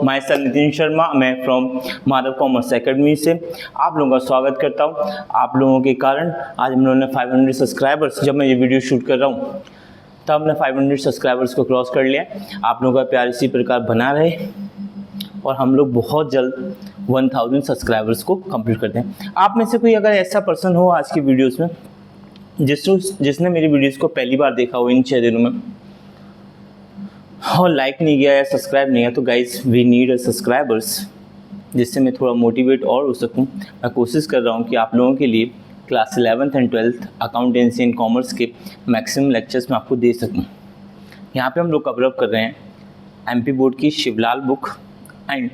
My self Nitin Sharma, मैं from Madhav commerce academy से आप लोगों का स्वागत करता हूं। आप लोगों के कारण आज हम लोगों ने 500 सब्सक्राइबर्स, जब मैं ये वीडियो शूट कर रहा हूं तब हमने 500 सब्सक्राइबर्स को क्रॉस कर लिया। आप लोगों का प्यार इसी प्रकार बना रहे और हम लोग बहुत जल्द 1000 सब्सक्राइबर्स को कंप्लीट करते हैं। आप में से कोई अगर ऐसा पर्सन हो आज की वीडियोस में जिसने मेरी वीडियोस को पहली बार देखा हो इन 6 दिनों में और लाइक नहीं किया या सब्सक्राइब नहीं किया, तो गाइज वी नीड सब्सक्राइबर्स, जिससे मैं थोड़ा मोटिवेट और हो सकूं। मैं कोशिश कर रहा हूं कि आप लोगों के लिए class 11th and 12th accountancy and commerce के मैक्सिमम लेक्चर्स मैं आपको दे सकूं। यहाँ पे हम लोग कवर अप कर रहे हैं एमपी बोर्ड की शिवलाल बुक एंड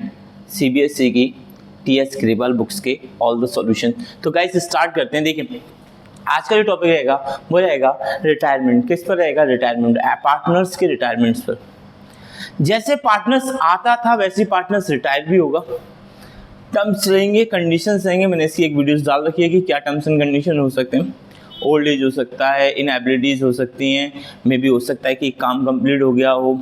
सीबीएसई की टीएस ग्रेवाल बुक्स के ऑल द सॉल्यूशन। तो गाइज स्टार्ट करते हैं। देखिए आज का जो टॉपिक रहेगा वो रहेगा रिटायरमेंट। किस पर रहेगा? रिटायरमेंट, पार्टनर्स के रिटायरमेंट्स पर। जैसे पार्टनर्स आता था वैसे पार्टनर्स रिटायर भी होगा। टर्म्स रहेंगे, कंडीशंस रहेंगे। मैंने इसकी एक वीडियोस डाल रखी है कि क्या टर्म्स एंड कंडीशन हो सकते हैं। ओल्ड एज हो सकता है, इनएबिलिटीज हो सकती हैं, मे बी हो सकता है कि काम कंप्लीट हो गया हो,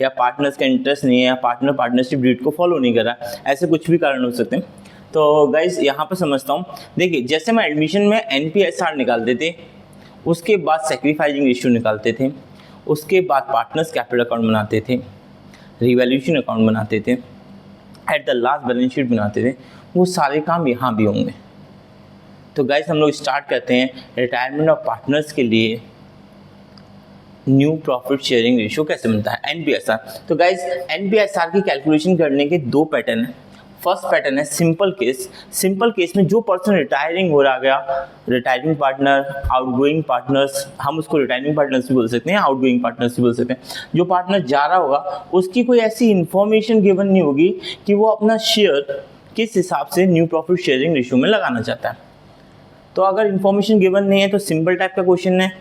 या पार्टनर्स का इंटरेस्ट नहीं है, या पार्टनर पार्टनरशिप डीड को फॉलो नहीं कर रहा, ऐसे कुछ भी कारण हो सकते हैं। तो गाइज यहाँ पर समझता हूँ। देखिए जैसे मैं एडमिशन में एनपीएसआर निकालते थे, उसके बाद सेक्रीफाइसिंग रेशियो निकालते थे, उसके बाद पार्टनर्स कैपिटल अकाउंट बनाते थे, रिवैल्यूएशन अकाउंट बनाते थे, at the last balance sheet बनाते थे, वो सारे काम यहाँ भी होंगे। तो गाइज हम लोग स्टार्ट करते हैं रिटायरमेंट ऑफ पार्टनर्स के लिए न्यू प्रॉफिट शेयरिंग रेशियो कैसे बनता है, एनपीएसआर। तो गाइज एनपीएसआर की कैलकुलेशन करने के 2 पैटर्न हैं। फर्स्ट पैटर्न है सिंपल केस। सिंपल केस में जो पर्सन रिटायरिंग हो रहा गया, रिटायरिंग पार्टनर, आउटगोइंग पार्टनर्स, हम उसको रिटायरिंग पार्टनर्स भी बोल सकते हैं, आउटगोइंग पार्टनर्स भी बोल सकते हैं। जो पार्टनर जा रहा होगा उसकी कोई ऐसी इंफॉर्मेशन गिवन नहीं होगी कि वो अपना शेयर किस हिसाब से न्यू प्रॉफिट शेयरिंग रेशियो में लगाना चाहता है। तो अगर इंफॉर्मेशन गिवन नहीं है तो सिंपल टाइप का क्वेश्चन है,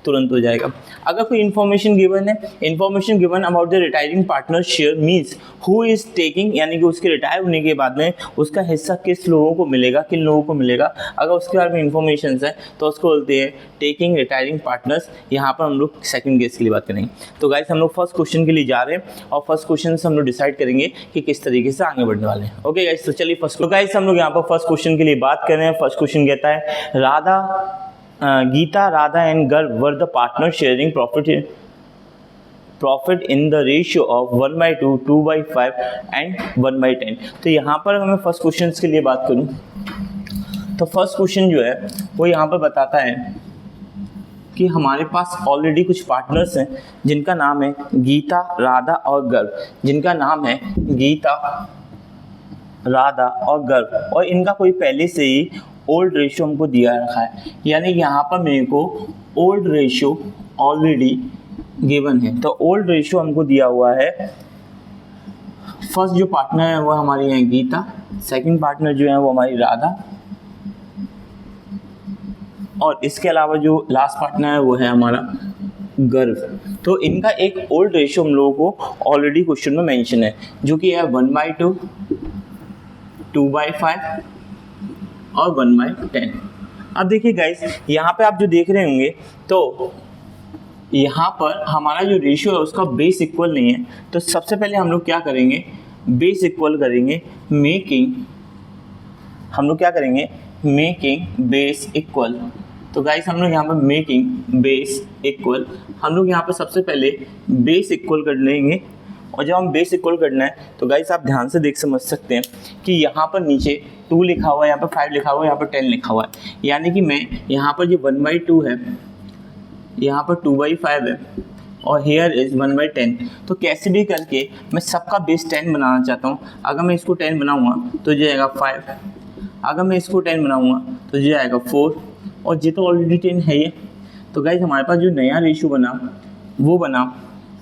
तुरंत हो जाएगा। अगर कोई इन्फॉर्मेशन गिवन है, information given about the retiring partner share means who is taking, यानी कि उसके रिटायर होने के बाद में उसका हिस्सा किस लोगों को मिलेगा, किन लोगों को मिलेगा। अगर उसके बारे में इन्फॉर्मेशन है तो उसको बोलते हैं टेकिंग रिटायरिंग पार्टनर्स। यहाँ पर हम लोग सेकंड केस के लिए बात करेंगे। तो गाइस हम लोग फर्स्ट क्वेश्चन के लिए जा रहे हैं और फर्स्ट क्वेश्चन से हम लोग डिसाइड करेंगे कि किस तरीके से आगे बढ़ने वाले हैं। ओके गाइस, तो चलिए फर्स्ट। तो गाइस हम लोग यहाँ पर फर्स्ट क्वेश्चन के लिए बात कर रहे हैं। फर्स्ट क्वेश्चन कहता है गीता, राधा एंड गर्व were the partner sharing profit in the ratio of 1/2, 2/5 and 1/10। तो यहाँ पर मैं फर्स्ट क्वेश्चन के लिए बात करूँ तो फर्स्ट क्वेश्चन जो है वो यहाँ पर बताता है कि हमारे पास ऑलरेडी कुछ पार्टनर्स हैं जिनका नाम है गीता, राधा और गर्व, जिनका नाम है गीता, राधा और गर्व, और इनका कोई पहले से ही ओल्ड रेशियो हमको दिया रखा है। यानी कि यहाँ पर मेरे को ओल्ड रेशियो ऑलरेडी गिवन है। तो ओल्ड रेशियो हमको दिया हुआ है। फर्स्ट जो पार्टनर है वो हमारी है गीता, सेकंड पार्टनर जो है वो हमारी राधा, और इसके अलावा जो लास्ट पार्टनर है वो है हमारा गर्व। तो इनका एक ओल्ड रेशियो हम लोगों को ऑलरेडी क्वेश्चन में मेंशन है, जो कि है 1/2, 2/5 और 1/10। अब देखिए गाइस यहाँ पे आप जो देख रहे होंगे तो यहाँ पर हमारा जो रेशियो है उसका बेस इक्वल नहीं है। तो सबसे पहले हम लोग क्या करेंगे, बेस इक्वल करेंगे, हम लोग क्या करेंगे, मेकिंग बेस इक्वल। तो गाइस हम लोग यहाँ पर मेकिंग बेस इक्वल, हम लोग यहाँ पर सबसे पहले बेस इक्वल कर लेंगे। और जब हम बेस इक्वल करना है तो गाइस आप ध्यान से समझ सकते हैं कि यहाँ पर नीचे 2 लिखा हुआ है, यहाँ पर 5 लिखा हुआ है, यहाँ पर 10 लिखा हुआ है। यानी कि मैं यहाँ पर जो 1/2 है, यहाँ पर 2/5 है और हेयर इज 1/10। तो कैसे भी करके मैं सबका बेस 10 बनाना चाहता हूँ। अगर मैं इसको 10 बनाऊँगा तो जाएगा 5, अगर मैं इसको 10 बनाऊँगा तो जाएगा 4, और ये तो ऑलरेडी 10 है ये। तो गाइस हमारे पास जो नया रेशियो बना वो बना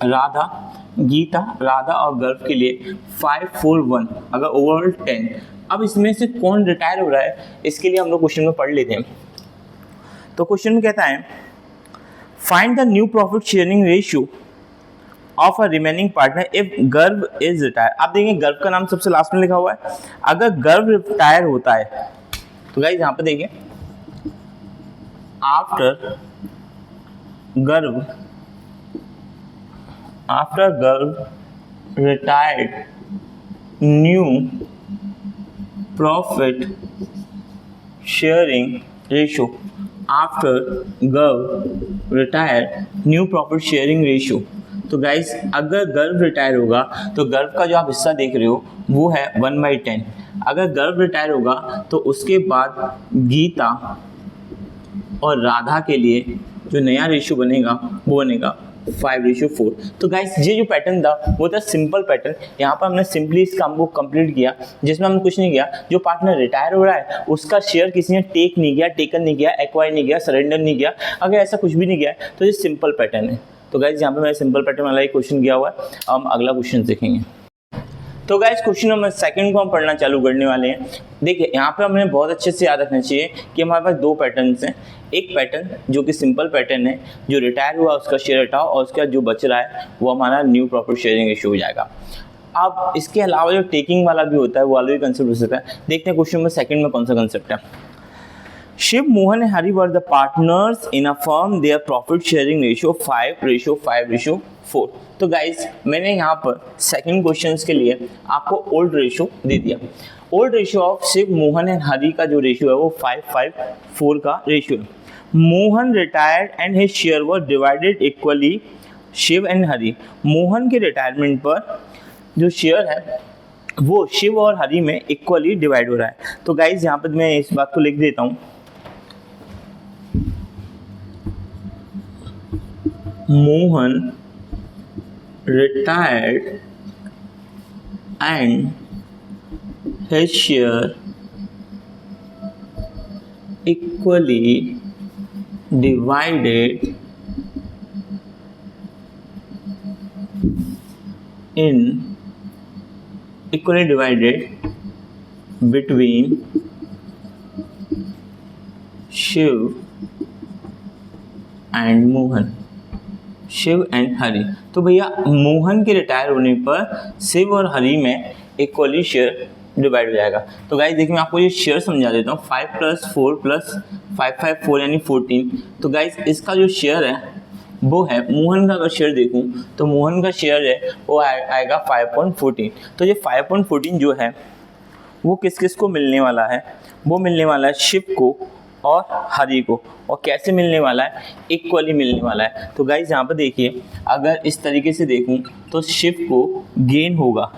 राधा, गीता, राधा और गर्व के लिए 5, 4, 1, अगर ओवरऑल 10। अब इसमें से कौन रिटायर हो रहा है इसके लिए हम लोग क्वेश्चन में पढ़ लेते हैं। तो क्वेश्चन में कहता है find the new profit sharing ratio of a remaining partner if गर्व इज रिटायर। आप देखेंगे गर्व का नाम सबसे लास्ट में लिखा हुआ है। अगर गर्व रिटायर होता है तो गाइस यहाँ पे देखिए after Garv retired new profit sharing ratio after Garv retire, new profit sharing ratio. तो गाइस अगर गर्व रिटायर होगा तो गर्व का जो आप हिस्सा देख रहे हो वो है 1/10। अगर गर्व रिटायर होगा तो उसके बाद गीता और राधा के लिए जो नया रेशियो बनेगा वो बनेगा 5:4। तो गाइस ये जो पैटर्न था वो था सिंपल पैटर्न। यहाँ पर हमने सिंपली इस काम को कंप्लीट किया, जिसमें हमने कुछ नहीं किया। जो पार्टनर रिटायर हो रहा है उसका शेयर किसी ने टेक नहीं किया, टेकन नहीं किया, एक्वायर नहीं किया, सरेंडर नहीं किया। अगर ऐसा कुछ भी नहीं किया है तो ये सिंपल पैटर्न है। तो गाइस यहाँ पे मैंने सिंपल पैटर्न वाला एक क्वेश्चन किया हुआ है। हम अगला क्वेश्चन देखेंगे। तो गाइस क्वेश्चन नंबर 2 को हम पढ़ना चालू करने वाले हैं। देखिए यहाँ पे हमें बहुत अच्छे से याद रखना चाहिए कि हमारे पास 2 पैटर्न्स हैं। एक पैटर्न जो कि सिंपल पैटर्न है, जो रिटायर हुआ उसका शेयर हटाओ और उसका जो बच रहा है वो हमारा न्यू प्रॉफिट शेयरिंग रेशियो हो जाएगा। अब इसके अलावा जो टेकिंग वाला भी होता है वो वाला भी कंसेप्ट हो सकता है। देखते हैं क्वेश्चन नंबर 2 में कौन सा कंसेप्ट है। Shiv, Mohan and Hari were the partners in a firm. Their profit sharing ratio 5:5:4। तो गाइज मैंने यहाँ पर सेकंड क्वेश्चंस के लिए आपको ओल्ड रेशियो दे दिया। Old ratio of Shiv, Mohan and Hari का जो रेशियो है वो 5:5:4 का रेशियो है। Mohan retired and his share were divided equally Shiv and Hari. Mohan के रिटायरमेंट पर जो शेयर है वो शिव और हरि में इक्वली डिवाइड हो रहा है। तो गाइज यहाँ पर मैं इस बात को लिख देता हूँ, Mohan retired and his share equally divided between Shiv and Mohan, Shiv and Hari. तो भैया मोहन के रिटायर होने पर शिव और हरि में इक्वली शेयर डिवाइड हो जाएगा। तो गाइस देखिए मैं आपको ये शेयर समझा देता हूँ। 5 + 4 + 5 यानी 14। तो गाइस इसका जो शेयर है वो है, मोहन का अगर शेयर देखूँ तो मोहन का शेयर है वो आएगा 5.14। तो ये 5.14 जो है वो किस किस को मिलने वाला है, वो मिलने वाला है शिव को और हरि को। और कैसे मिलने वाला है, इक्वली मिलने वाला है। तो गाइज यहाँ पर देखिए अगर इस तरीके से देखूँ तो शिव को गेन होगा।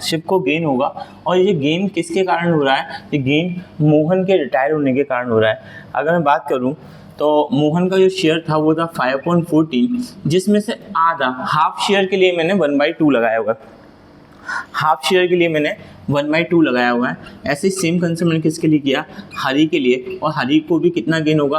और ये गेन किसके कारण हो रहा है, ये गेन मोहन के रिटायर होने के कारण हो रहा है। अगर मैं बात करूँ तो मोहन का जो शेयर था वो था 5.14, जिसमें से आधा हाफ शेयर के लिए मैंने 1/2 लगाया हुआ है। हाफ शेयर के लिए मैंने 1/2 लगाया हुआ है। ऐसे सेम कंसेप्ट मैंने किसके लिए किया, हरि के लिए। और हरि को भी कितना गेन होगा,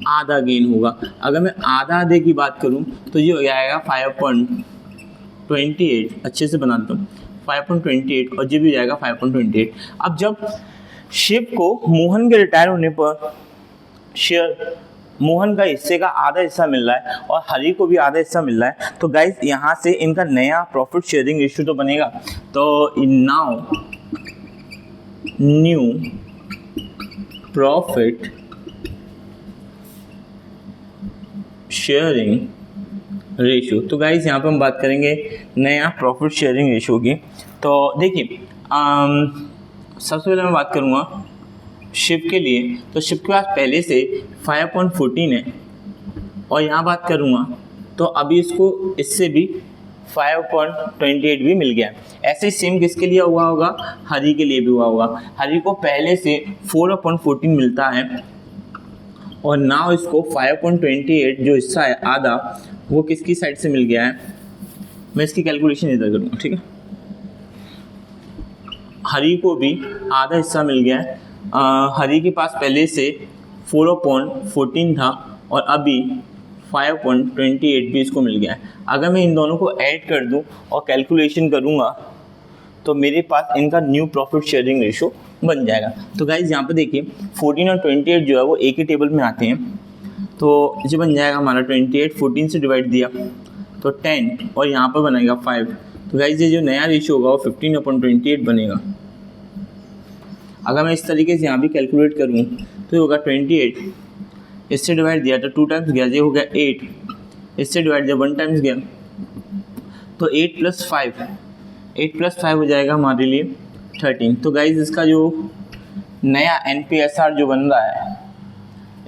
आधा गेन होगा। अगर मैं आधे की बात करूं तो ये हो जाएगा 5.28। अच्छे से बनाता हूँ 5.28 और ये भी हो जाएगा 5.28। अब जब शिव को मोहन के रिटायर होने पर शेयर मोहन का हिस्से का आधा हिस्सा मिल रहा है और हरि को भी आधा हिस्सा मिल रहा है, तो गाइज यहाँ से इनका नया प्रॉफिट शेयरिंग रेशियो तो बनेगा। तो now new profit sharing ratio. तो गाइज यहाँ पे हम बात करेंगे नया प्रॉफिट शेयरिंग रेशियो की। तो देखिए सबसे पहले मैं बात करूँगा शिव के लिए। तो शिव के पास पहले से 5.14 है और यहाँ बात करूँगा तो अभी इसको इससे भी 5.28 भी मिल गया। ऐसे ही सेम किसके लिए हुआ होगा, हरि के लिए भी हुआ होगा। हरि को पहले से 4/14 मिलता है और नाउ इसको 5.28 जो हिस्सा है आधा वो किसकी साइड से मिल गया है। मैं इसकी कैलकुलेशन इधर करूँगा, ठीक है। हरि को भी आधा हिस्सा मिल गया है। हरि के पास पहले से 4/14 था और अभी 5.28 भी इसको मिल गया है। अगर मैं इन दोनों को ऐड कर दूं और कैलकुलेशन करूंगा तो मेरे पास इनका न्यू प्रॉफिट शेयरिंग रेशियो बन जाएगा। तो गाइज यहाँ पे देखिए 14 और 28 जो है वो एक ही टेबल में आते हैं। तो ये बन जाएगा हमारा 28, 14 से डिवाइड दिया तो 10 और यहाँ पर बनेगा 5। तो गाइज ये जो नया रेशियो होगा वो 15/28 बनेगा। अगर मैं इस तरीके से यहाँ भी कैलकुलेट करूँ तो ये होगा 28, इससे डिवाइड दिया तो 2 टाइम्स गया, ये हो गया 8, इससे डिवाइड दिया 1 टाइम्स गया तो 8 + 5 हो जाएगा हमारे लिए 13। तो गाइज इसका जो नया NPSR जो बन रहा है,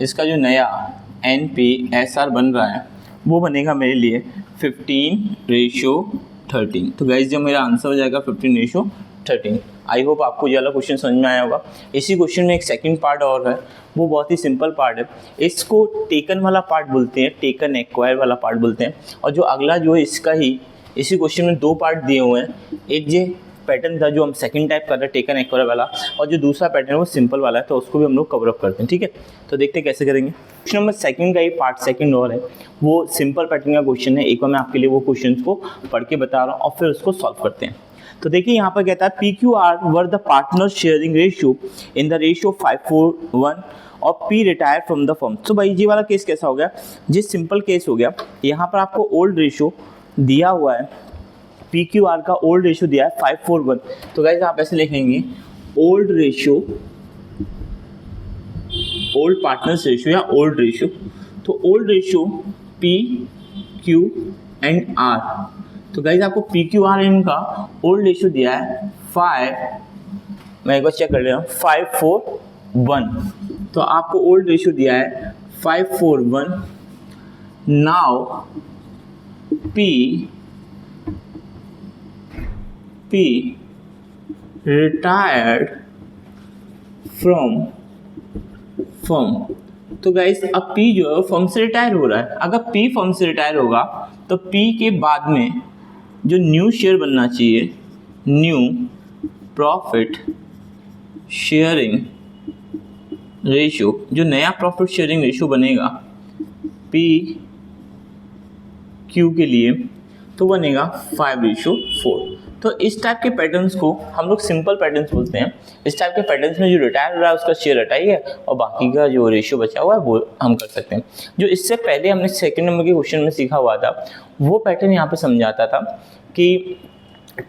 इसका जो नया NPSR बन रहा है वो बनेगा मेरे लिए 15:13। तो गाइज जो मेरा आंसर हो जाएगा 15:13। आई होप आपको ये वाला क्वेश्चन समझ में आया होगा। इसी क्वेश्चन में एक सेकंड पार्ट और है, वो बहुत ही सिंपल पार्ट है। इसको टेकन वाला पार्ट बोलते हैं, टेकन एक्वायर वाला पार्ट बोलते हैं। और जो अगला जो है इसका ही इसी क्वेश्चन में दो पार्ट दिए हुए हैं। एक जो पैटर्न था जो हम सेकंड टाइप कर रहे हैं टेकन एक्वायर वाला, और जो दूसरा पैटर्न है वो सिंपल वाला है, तो उसको भी हम लोग कवर अप करते हैं। ठीक है, तो देखते हैं कैसे करेंगे। क्वेश्चन नंबर सेकंड का ही पार्ट सेकंड और है, वो सिंपल पैटर्न का क्वेश्चन है। एक बार मैं आपके लिए वो क्वेश्चन को पढ़ के बता रहा हूँ और फिर उसको सॉल्व करते हैं। तो देखिए यहाँ पर कहता है PQR were the partner sharing ratio in the ratio 5:1 और P retire from the firm. तो भाई ये वाला केस कैसा हो गया, ये सिंपल केस हो गया। यहाँ पर आपको ओल्ड रेशियो दिया हुआ है, PQR का ओल्ड रेशियो दिया है 5:1। तो गाइस आप ऐसे लिखेंगे old ratio, old partners ratio या ओल्ड रेशियो। तो old ratio P, Q and R। तो गाइस आपको PQR इनका ओल्ड रेशियो दिया है 5, मैं एक बार चेक कर ले रहा हूँ, 5:1। तो आपको ओल्ड रेशियो दिया है 5:1। Now P retired from firm. तो गाइस अब P जो है फर्म से रिटायर हो रहा है। अगर P फर्म से रिटायर होगा तो P के बाद में जो न्यू शेयर बनना चाहिए, न्यू प्रॉफिट शेयरिंग रेशियो, जो नया प्रॉफिट शेयरिंग रेशियो बनेगा PQ के लिए, तो बनेगा 5:4। तो इस टाइप के पैटर्न्स को हम लोग सिंपल पैटर्न्स बोलते हैं। इस टाइप के पैटर्न्स में जो रिटायर हो रहा है उसका शेयर हटाइए और बाकी का जो रेशियो बचा हुआ है वो हम कर सकते हैं। जो इससे पहले हमने सेकंड नंबर के क्वेश्चन में सीखा हुआ था वो पैटर्न यहाँ पे समझाता था कि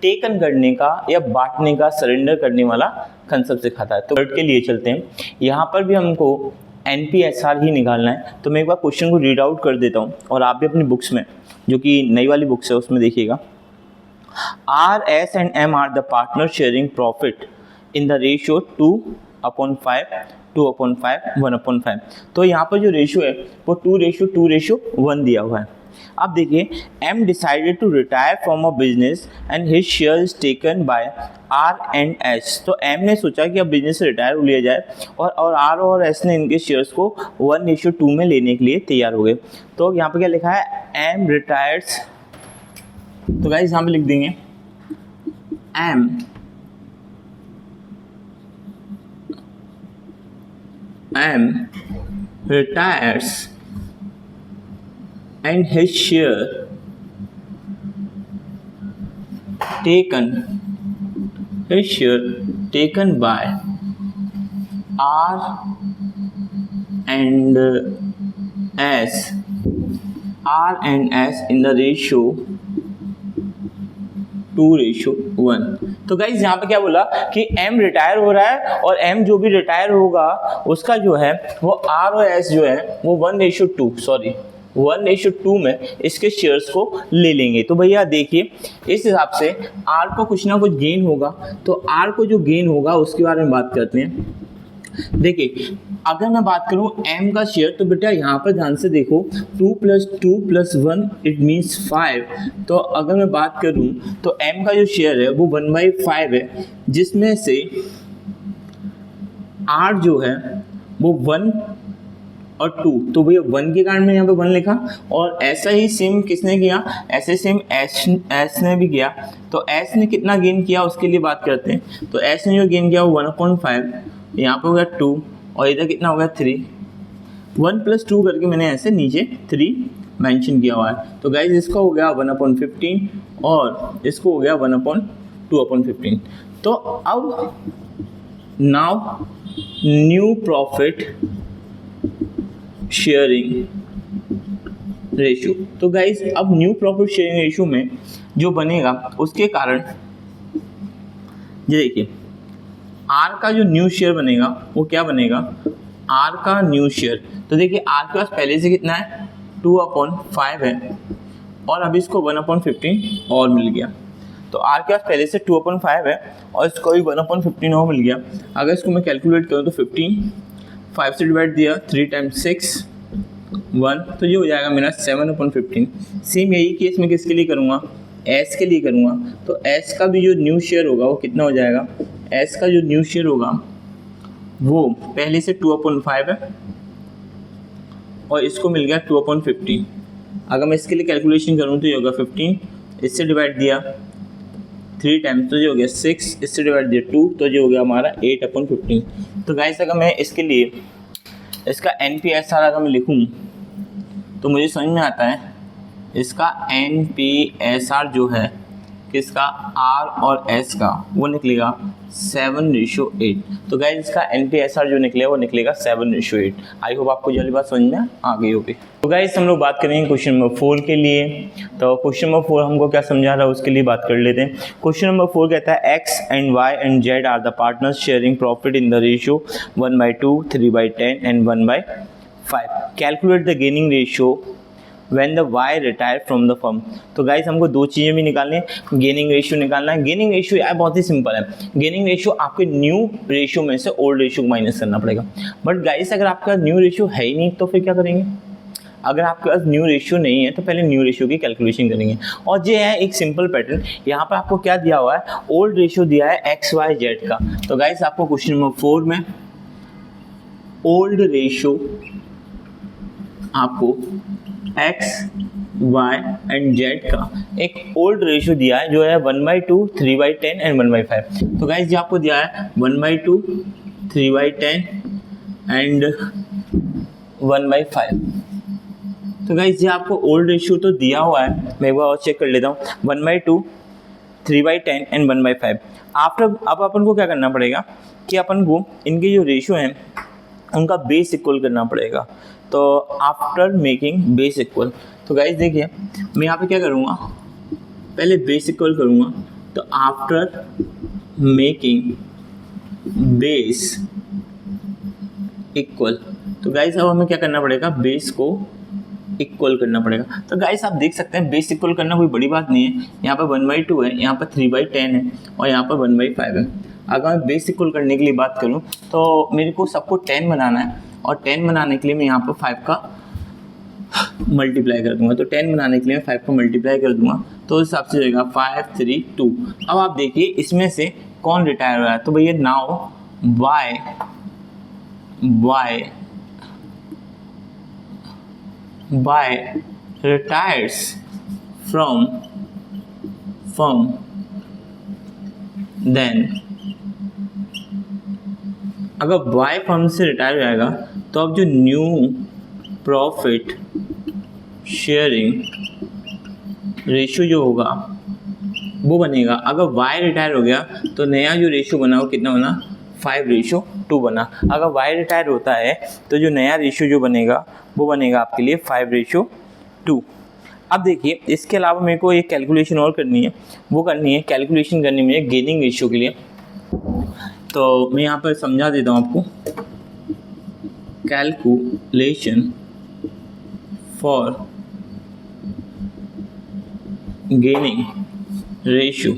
टेकन करने का या बांटने का, सरेंडर करने वाला कंसेप्ट सिखाता है। तो वर्ड के लिए चलते हैं। यहाँ पर भी हमको NPSR ही निकालना है। तो मैं एक बार क्वेश्चन को रीड आउट कर देता हूँ और आप भी अपनी बुक्स में, जो कि नई वाली बुक्स है उसमें देखिएगा। R, S and M are the partner sharing profit in the ratio 2/5, 2/5, 1/5। तो यहाँ पर जो रेशियो है वो 2:1 दिया हुआ है। अब देखिए M decided to retire from a business and his shares taken by R and S। तो M ने सोचा कि अब बिजनेस से रिटायर हो लिया जाए और R और S ने इनके शेयर्स को 1:2 में लेने के लिए तैयार हो गए। तो यहाँ पे क्या लिखा है, M retires। तो गाइस यहाँ पे लिख देंगे M retires and his share taken by R and S in the ratio 2:1। तो गाइज यहाँ पे क्या बोला कि M रिटायर हो रहा है और M जो भी रिटायर होगा उसका जो है वो R और S जो है वो 1:2 में इसके शेयर्स को ले लेंगे। तो भैया देखिए इस हिसाब से R को कुछ ना कुछ गेन होगा, तो R को जो गेन होगा उसके बारे में बात करते हैं। देखिए अगर मैं बात करूं M का शेयर, तो बेटा यहाँ पर ध्यान से देखो 2 + 2 + 1 इट मीन्स 5। तो अगर मैं बात करूं तो M का जो शेयर है वो 1/5 है, जिसमें से R जो है वो 1 और 2। तो भैया 1 के कारण में यहाँ पे 1 लिखा, और ऐसा ही सेम किसने किया, ऐसे सेम S ने भी किया। तो S ने कितना गेन किया उसके लिए बात करते हैं। तो S ने जो गेन किया वो 1/5, यहाँ पे हो गया 2 और इधर कितना हो गया 3। 1 + 2 करके मैंने ऐसे नीचे 3 मेंशन किया हुआ है। तो गाइज इसका हो गया 1/15 और इसको हो गया 1/2/15। तो अब now new profit sharing ratio. तो गाइज अब न्यू प्रॉफिट शेयरिंग रेशियो में जो बनेगा उसके कारण ये देखिए R का जो न्यू शेयर बनेगा वो क्या बनेगा, R का न्यू शेयर। तो देखिए R के पास पहले से कितना है 2/5 है और अब इसको 1/15 और मिल गया। तो r के पास पहले से 2/5 है और इसको भी 1/15 और मिल गया। अगर इसको मैं कैलकुलेट करूँ तो 15, 5 से डिवाइड दिया, 3 टाइम्स 6 1, तो ये हो जाएगा मेरा 7/15। सेम यही केस मैं किसके लिए करूँगा, s के लिए करूँगा। तो s का भी जो न्यू शेयर होगा वो कितना हो जाएगा, s का जो न्यू शेयर होगा वो पहले से 2/5 है और इसको मिल गया 2/15। अगर मैं इसके लिए कैलकुलेशन करूँ तो ये होगा 15, इससे डिवाइड दिया 3 टाइम्स तो ये हो गया 6, इससे डिवाइड दिया 2 तो ये हो गया हमारा 8/15। तो गाइस अगर मैं इसके लिए इसका NPSR अगर मैं लिखूँ तो मुझे समझ में आता है इसका NPSR जो है किसका, R और S का, वो निकलेगा 7:8। तो गाइस इसका NPSR जो निकलेगा वो निकलेगा 7:8। आई होप आपको जल्दी बात समझ में आ गई होगी। तो गाइस हम लोग बात करेंगे क्वेश्चन नंबर 4 के लिए। तो क्वेश्चन नंबर 4 हमको क्या समझा रहा है उसके लिए बात कर लेते हैं। क्वेश्चन नंबर 4 कहता है X and Y and Z are the partners sharing profit in the ratio 1/2, 3/10 and 1/5। Calculate the gaining ratio when the Y retire from the firm। तो गाइस हमको दो चीज़ें भी निकालनी है, गेनिंग रेशियो निकालना है। गेनिंग रेशियो यार बहुत ही सिंपल है, गेनिंग रेशियो आपके न्यू रेशियो में से ओल्ड रेशियो को माइनस करना पड़ेगा। बट गाइस अगर आपका न्यू रेशियो है ही नहीं तो फिर क्या करेंगे, अगर आपके पास न्यू रेशियो नहीं है तो पहले न्यू रेशियो की कैलकुलेशन करेंगे। और ये है एक सिंपल पैटर्न, यहाँ पर आपको क्या दिया हुआ है, ओल्ड रेशियो दिया है XYZ का। तो गाइस आपको क्वेश्चन नंबर 4 में ओल्ड रेशियो आपको X, Y एंड Z का एक ओल्ड रेशियो दिया है जो है 1/2, 3/10 एंड 1/5। तो गाइस ये आपको दिया है 1/2, 3/10 एंड 1/5। तो गाइस ये आपको ओल्ड रेशियो तो दिया हुआ है, मैं एक बार और चेक कर लेता हूँ, 1/2, 3/10 एंड 1/5। आफ्टर अब अपन को क्या करना पड़ेगा कि अपन को इनके जो रेशियो हैं उनका बेस इक्वल करना पड़ेगा। तो आफ्टर मेकिंग बेस इक्वल, तो गाइस देखिए मैं यहाँ पे क्या करूँगा, पहले बेस इक्वल करूँगा। तो आफ्टर मेकिंग बेस इक्वल, तो गाइस अब हमें क्या करना पड़ेगा, बेस को इक्वल करना पड़ेगा। तो गाइस आप देख सकते हैं बेस इक्वल करना कोई बड़ी बात नहीं है। यहाँ पर 1/2 है, यहाँ पर 3/10 है और यहाँ पर 1/5 है। अगर मैं बेस इक्वल करने के लिए बात करूँ तो मेरे को सबको 10 बनाना है और 10 बनाने के लिए मैं यहाँ पर 5 का मल्टीप्लाई कर दूंगा। तो 10 बनाने के लिए मैं 5 को मल्टीप्लाई कर दूंगा तो इस हिसाब से जाएगा 5, 3, 2। अब आप देखिए इसमें से कौन रिटायर हुआ है, तो भैया now Y retires from firm, then अगर Y फर्म से रिटायर हो जाएगा तो अब जो न्यू प्रॉफिट शेयरिंग रेशियो जो होगा वो बनेगा। अगर Y रिटायर हो गया तो नया जो रेशियो बना वो कितना बना, 5:2 बना। अगर Y रिटायर होता है तो जो नया रेशियो जो बनेगा वो बनेगा आपके लिए 5:2। अब देखिए इसके अलावा मेरे को एक कैलकुलेशन और करनी है, वो करनी है कैलकुलेशन करनी है गेनिंग रेशियो के लिए। तो मैं यहाँ पर समझा देता हूँ आपको, calculation for gaining ratio,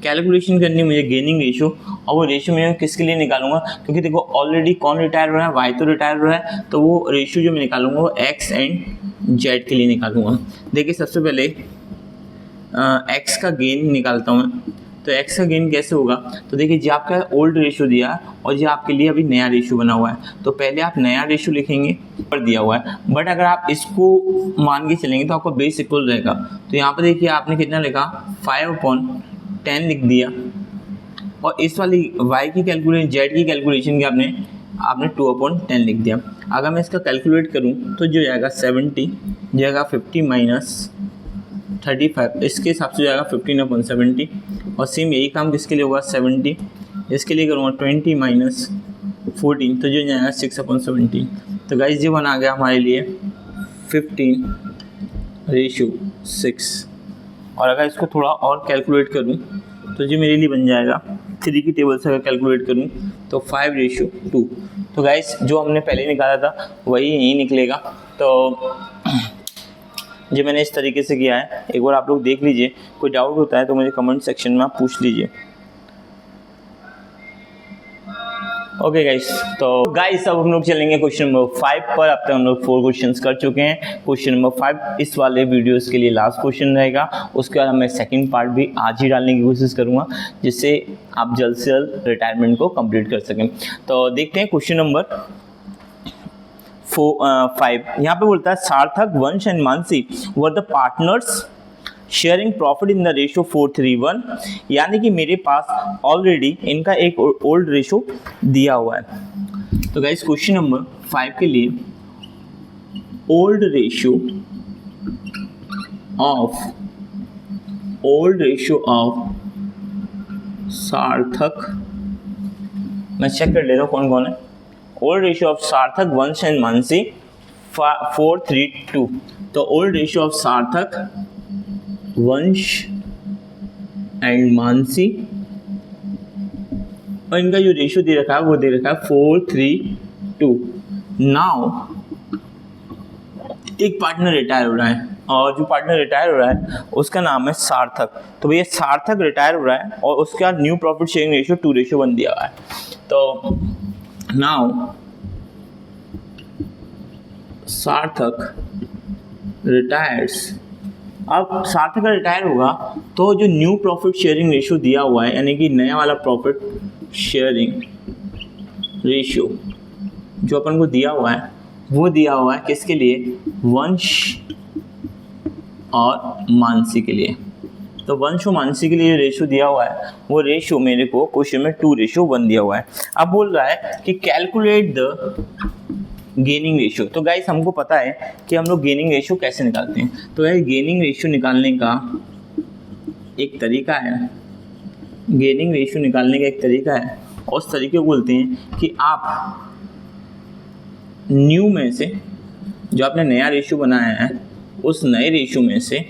calculation करनी मुझे गेनिंग रेशियो। और वो रेशियो मैं किसके लिए निकालूंगा, क्योंकि देखो ऑलरेडी कौन रिटायर हो रहा है, वाई तो रिटायर हो रहा है, तो वो रेशियो जो मैं निकालूंगा वो एक्स एंड जेड के लिए निकालूंगा। देखिए सबसे पहले एक्स का गेन निकालता हूँ मैं। तो एक्स का गेन कैसे होगा, तो देखिए जो आपका ओल्ड रेशियो दिया है और जो आपके लिए अभी नया रेशियो बना हुआ है, तो पहले आप नया रेशियो लिखेंगे पर दिया हुआ है। बट अगर आप इसको मान के चलेंगे तो आपका बेस इक्वल रहेगा। तो यहाँ पर देखिए आपने कितना लिखा, 5/10 लिख दिया और इस वाली y की कैलकुलेशन z की कैलकुलेशन की आपने 2/10 लिख दिया। अगर मैं इसका कैलकुलेट करूँ तो जो जाएगा 70, जाएगा 50 माइनस 35, इसके हिसाब से जाएगा 15/70। और सेम यही काम किसके लिए होगा, 70, इसके लिए करूँगा 20 माइनस 14, तो जो जाएगा 6/70। तो गाइस ये बना गया हमारे लिए 15:6। और अगर इसको थोड़ा और कैलकुलेट करूँ तो जो मेरे लिए बन जाएगा 3 की टेबल से अगर कैलकुलेट करूँ तो 5:2। तो गाइस जो हमने पहले निकाला था वही यही निकलेगा। तो जो मैंने इस तरीके से किया है, एक बार आप लोग देख लीजिए। कोई डाउट होता है तो मुझे कमेंट सेक्शन में आप पूछ लीजिए। ओके गाइस, तो गाइस अब हम लोग चलेंगे क्वेश्चन नंबर 5 पर। अब तक हम लोग 4 क्वेश्चंस कर चुके हैं। क्वेश्चन नंबर 5 इस वाले वीडियोस के लिए लास्ट क्वेश्चन रहेगा। उसके बाद मैं सेकंड पार्ट भी आज ही डालने की कोशिश करूंगा, जिससे आप जल्द से जल्द रिटायरमेंट को कंप्लीट कर सकें। तो देखते हैं क्वेश्चन नंबर 5। यहाँ पे बोलता है सार्थक, वंश and Mansi were the partners sharing profit in the ratio 4:3:1, यानी कि मेरे पास ऑलरेडी इनका एक ओल्ड रेशो दिया हुआ है। तो गाइस क्वेश्चन नंबर 5 के लिए ओल्ड रेशो ऑफ सार्थक, मैं चेक कर लेता हूँ कौन कौन है। ओल्ड रेशो ऑफ सार्थक, वंश एंड मानसी 4:3:2। तो ओल्ड रेशो ऑफ सार्थक, वंश एंड मानसी, और इनका जो रेशियो दे रखा है वो दे रखा है 4:3:2। नाउ एक पार्टनर रिटायर हो रहा है, और जो पार्टनर रिटायर हो रहा है उसका नाम है सार्थक। तो भैया सार्थक रिटायर हो रहा है और उसका न्यू प्रॉफिट शेयरिंग रेशियो 2:1 दिया हुआ है। तो नाउ सार्थक रिटायर्स, अब सार्थक का रिटायर होगा तो जो न्यू प्रॉफिट शेयरिंग रेशियो दिया हुआ है, यानी कि नया वाला प्रॉफिट शेयरिंग रेशियो जो अपन को दिया हुआ है, वो दिया हुआ है किसके लिए? वंश और मानसी के लिए। तो वंश और मानसी के लिए रेशियो दिया हुआ है, वो रेशियो मेरे को क्वेश्चन में 2:1 दिया हुआ है। अब बोल रहा है कि कैलकुलेट द गेनिंग रेशियो। तो गाइस हमको पता है कि हम लोग गेनिंग रेशियो कैसे निकालते हैं। तो गाइस गेनिंग रेशियो निकालने का एक तरीका है, गेनिंग रेशियो निकालने का एक तरीका है, और उस तरीके को बोलते हैं कि आप न्यू में से जो आपने नया रेशियो बनाया है, उस नए रेशियो में से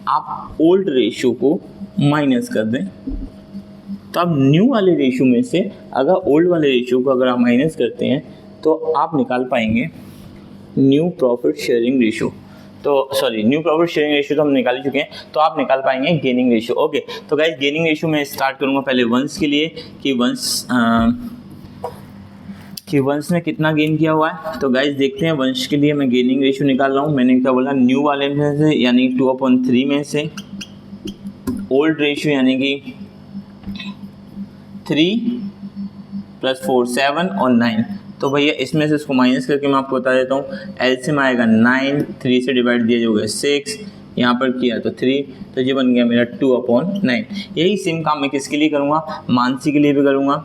आप ओल्ड रेशियो को माइनस कर दें। तो अब न्यू वाले रेशियो में से अगर ओल्ड वाले रेशियो को अगर आप माइनस करते हैं तो आप निकाल पाएंगे न्यू प्रॉफिट शेयरिंग रेशियो। तो sorry, new profit sharing ratio तो हम निकाल ही चुके हैं, तो आप निकाल पाएंगे गेनिंग रेशियो। ओके, तो गाइस गेनिंग रेशियो में स्टार्ट करूंगा पहले वंश के लिए कि वंश ने कितना गेन किया हुआ है। तो गाइस देखते हैं, वंश के लिए मैं गेनिंग रेशियो निकाल रहा हूँ। मैंने क्या बोला, न्यू वाले में से यानी 2/3 में से ओल्ड रेशियो यानी कि 3 + 4 7 और 9। तो भैया इसमें से इसको माइनस करके मैं आपको बता देता हूँ। एलसीएम आएगा 9, 3 से डिवाइड दिया जो है 6, यहाँ पर किया तो 3, तो ये बन गया मेरा 2/9। यही सेम काम मैं किसके लिए करूँगा? मानसी के लिए भी करूँगा।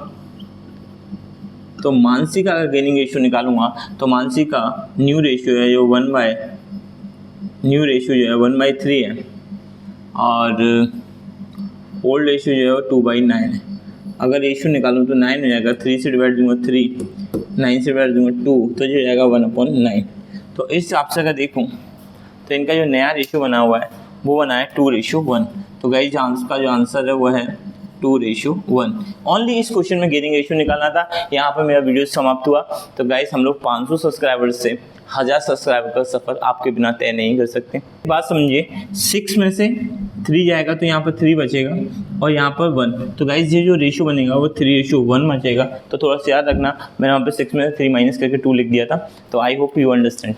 तो मानसी का अगर गेनिंग रेशियो निकालूंगा तो मानसी का न्यू रेशियो है जो 1/3 है, और ओल्ड रेशियो जो है वो 2/9 है। अगर रेशियो निकालूँ तो 9 हो जाएगा, 3 से डिवाइड दूंगा 3, 9 से डिवाइड दूंगा 2, तो जो जाएगा 1/9। तो इस हिसाब से अगर देखूँ तो इनका जो नया रेशियो बना हुआ है वो बना है 2:1। तो गाइस का जो आंसर है वो है 2:1। ओनली इस क्वेश्चन में गेनिंग रेशियो निकालना था। यहाँ पर मेरा वीडियो समाप्त हुआ। तो गाइस हम लोग 500 सब्सक्राइबर्स से 1000 सब्सक्राइबर का सफ़र आपके बिना तय नहीं कर सकते। बात समझिए, 6 में से 3 जाएगा तो यहाँ पर 3 बचेगा और यहाँ पर 1। तो गाइस ये जो रेशियो बनेगा वो 3:1 बचेगा। तो थोड़ा सा याद रखना, मैंने वहाँ पर 6 में से 3 माइनस करके 2 लिख दिया था। तो आई होप यू अंडरस्टैंड।